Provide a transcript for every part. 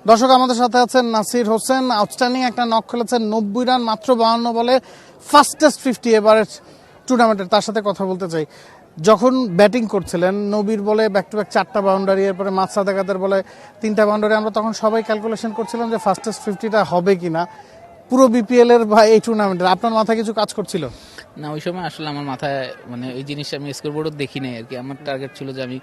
দর্শক আমাদের সাথে আছেন নাসির হোসেন। আউটস্ট্যান্ডিং একটা নক খেলেছেন, 90 রান মাত্র 52 বলে, ফাস্টেস্ট 50 এবারের টুর্নামেন্টের। তার সাথে কথা বলতে চাই, যখন ব্যাটিং করছিলেন নবীর বলে ব্যাক টু ব্যাক 4টা বাউন্ডারি, এরপরে মাসাদ একাদের বলে 3টা বাউন্ডারি, আমরা তখন সবাই ক্যালকুলেশন করছিলাম যে ফাস্টেস্ট 50টা হবে কিনা পুরো বিপিএল এর বা এই টুর্নামেন্টের। আপনার মাথায় কিছু কাজ করছিল না? ওই সময় আসলে আমার মাথায় এই জিনিসটা আমি স্কোরবোর্ডও দেখি নাই আর কি। আমার টার্গেট ছিল যে আমি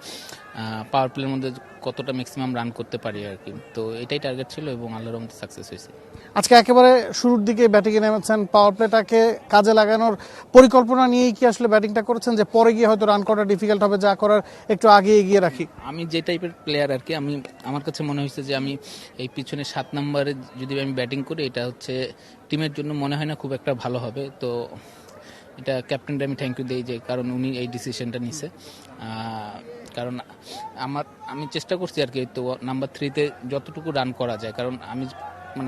পাওয়ার প্লের মধ্যে কতটা ম্যাক্সিমাম রান করতে পারি আর কি। তো এটাই টার্গেট ছিল এবং আল্লাহর রহমতে সাকসেস হয়েছে। আজকে একেবারে শুরুর দিকে ব্যাটিংয়ে নেমেছেন, পাওয়ার প্লেটাকে কাজে লাগানোর পরিকল্পনা নিয়েই কি আসলে ব্যাটিংটা করেছেন, যে পরে গিয়ে হয়তো রান করা ডিফিকাল্ট হবে, যা করার একটু আগে এগিয়ে রাখি? আমি যে টাইপের প্লেয়ার আর কি, আমার কাছে মনে হয়েছে যে আমি এই পিছনে 7 নম্বরে যদি আমি ব্যাটিং করি, এটা হচ্ছে টিমের জন্য মনে হয় না খুব একটা ভালো হবে। তো এটা ক্যাপ্টেনটা আমি থ্যাংক ইউ দিই, যে কারণ উনি এই ডিসিশনটা নিছে। কারণ আমি চেষ্টা করছি আর কি, তো নাম্বার 3-তে যতটুকু রান করা যায়, কারণ আমি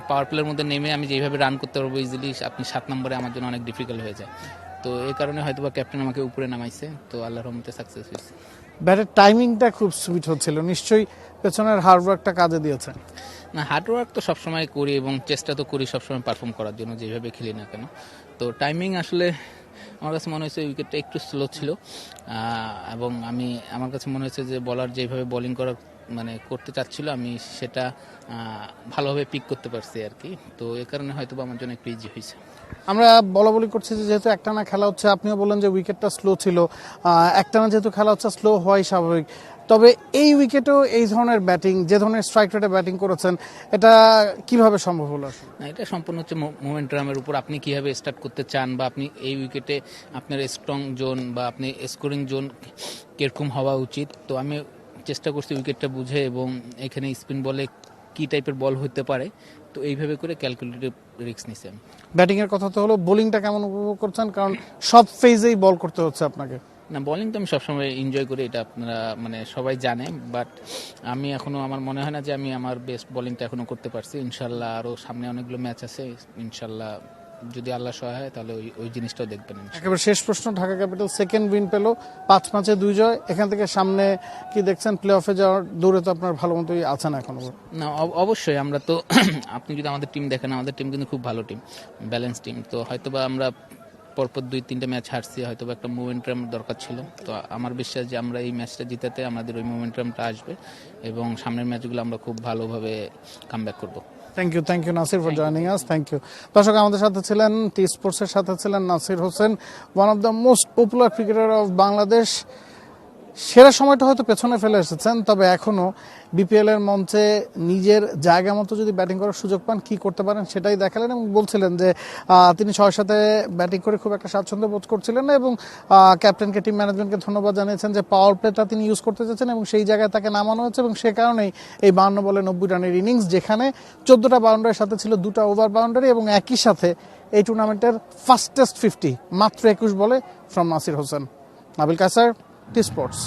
পাওয়ার প্লের মধ্যে নেমে আমি যেভাবে রান করতে পারবো ইজিলি, আপনি 7 নম্বরে আমার জন্য অনেক ডিফিকাল্ট হয়ে যায়। তো এই কারণে হয়তো বা ক্যাপ্টেন আমাকে উপরে নামাইছে, তো আল্লাহর রহমতে সাকসেস হয়েছে। ব্যাটের টাইমিংটা খুব সুইট হচ্ছিল, নিশ্চয়ই পেছনের হার্ডওয়ার্কটা কাজে দিয়েছে। না, হার্ডওয়ার্ক তো সবসময় করি এবং চেষ্টা তো করি সবসময় পারফর্ম করার জন্য, যেভাবে খেলি না কেন। তো টাইমিং আসলে আমার কাছে মনে হয়েছে উইকেটটা একটু স্লো ছিল, এবং আমার কাছে মনে হয়েছে যে বলার যেভাবে বোলিং করার করতে চাচ্ছিল, আমি সেটা ভালোভাবে পিক করতে পারছি আর কি। তো এই কারণে হয়তো আমার জন্য একটু ইজি হয়েছে। আমরা বলা বলি করছি যে যেহেতু একটানা খেলা হচ্ছে, আপনিও বললেন যে উইকেটটা স্লো ছিল, একটানা যেহেতু খেলা হচ্ছে স্লো হওয়াই স্বাভাবিক। তবে এই উইকেটেও এই ধরনের ব্যাটিং, যে ধরনের স্ট্রাইক রেটে ব্যাটিং করেছেন, এটা কিভাবে সম্ভব হলো? না, এটা সম্পূর্ণ হচ্ছে মোমেন্টামের উপর, আপনি কিভাবে স্টার্ট করতে চান, বা আপনি এই উইকেটে আপনার স্ট্রং জোন বা আপনি স্কোরিং জোন কিরকম হওয়া উচিত। তো আমি চেষ্টা করছি উইকেটটা বুঝে, এবং এখানে স্পিন বলে কি টাইপের বল হতে পারে, তো এইভাবে করে ক্যালকুলেটিভ রিস্ক নিছি আমি। ব্যাটিং এর কথা তো হলো, বোলিংটা কেমন উপভোগ করছেন? কারণ সব ফেজেই বল করতে হচ্ছে আপনাকে। না, বোলিং তো আমি সবসময় এনজয় করি, এটা আপনারা সবাই জানে। বাট আমি এখনো, আমার মনে হয় না যে আমি আমার বেস্ট বোলিংটা এখনো করতে পারছি। ইনশাল্লাহ আরও সামনে অনেকগুলো ম্যাচ আছে, ইনশাল্লাহ যদি আল্লাহ সহায় হয় তাহলে ওই জিনিসটাও দেখবেন। একেবারে শেষ প্রশ্ন, ঢাকা ক্যাপিটাল সেকেন্ড উইন পেল, 5 ম্যাচে 2 জয়। এখান থেকে সামনে কি দেখছেন? প্লে অফে যাওয়ার দৌড়ে তো আপনার ভালো মতোই আছেন এখনো। না, অবশ্যই আমরা তো আপনি যদি আমাদের টিম দেখেন, আমাদের টিম কিন্তু খুব ভালো টিম, ব্যালেন্স টিম। তো হয়তোবা আমরা পরপর 2-3টা ম্যাচ হারছি, হয়তো একটা মোমেন্টাম দরকার ছিল। তো আমার বিশ্বাস যে আমরা এই ম্যাচটা জিতাতে আমাদের ওই মোমেন্টামটা আসবে, এবং সামনের ম্যাচগুলো আমরা খুব ভালোভাবে কামব্যাক করবো। Thank you Nasir for joining us. Thank you. দর্শক আমাদের সাথে ছিলেন, টি স্পোর্টসের সাথে ছিলেন Nasir Hossain, one of the most popular cricketer of Bangladesh. সেরা সময়টা হয়তো পেছনে ফেলে এসেছেন, তবে এখনো বিপিএল এর মঞ্চে নিজের জায়গা মতো যদি ব্যাটিং করার সুযোগ পান, কি করতে পারেন সেটাই দেখালেন। এবং বলছিলেন যে তিনি 6 সাথে ব্যাটিং করে খুব একটা স্বাচ্ছন্দ্য বোধ করছিলেন না, এবং ক্যাপ্টেনকে, টিম ম্যানেজমেন্টকে ধন্যবাদ জানিয়েছেন যে পাওয়ার প্লেটা তিনি ইউজ করতে চাচ্ছেন, এবং সেই জায়গায় তাকে নামানো হয়েছে, এবং সে কারণেই এই 52 বলে 90 রানের ইনিংস, যেখানে 14টা বাউন্ডারির সাথে ছিল 2টা ওভার বাউন্ডারি, এবং একই সাথে এই টুর্নামেন্টের ফাস্টেস্ট 50 মাত্র 21 বলে from Nasir Hossain. Nabil Kasar, T sports.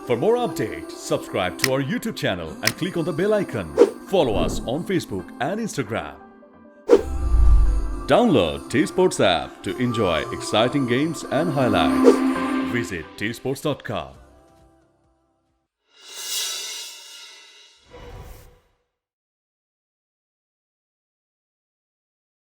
For more updates, subscribe to our YouTube channel and click on the bell icon. Follow us on Facebook and Instagram. Download T-Sports app to enjoy exciting games and highlights. Visit tsports.com.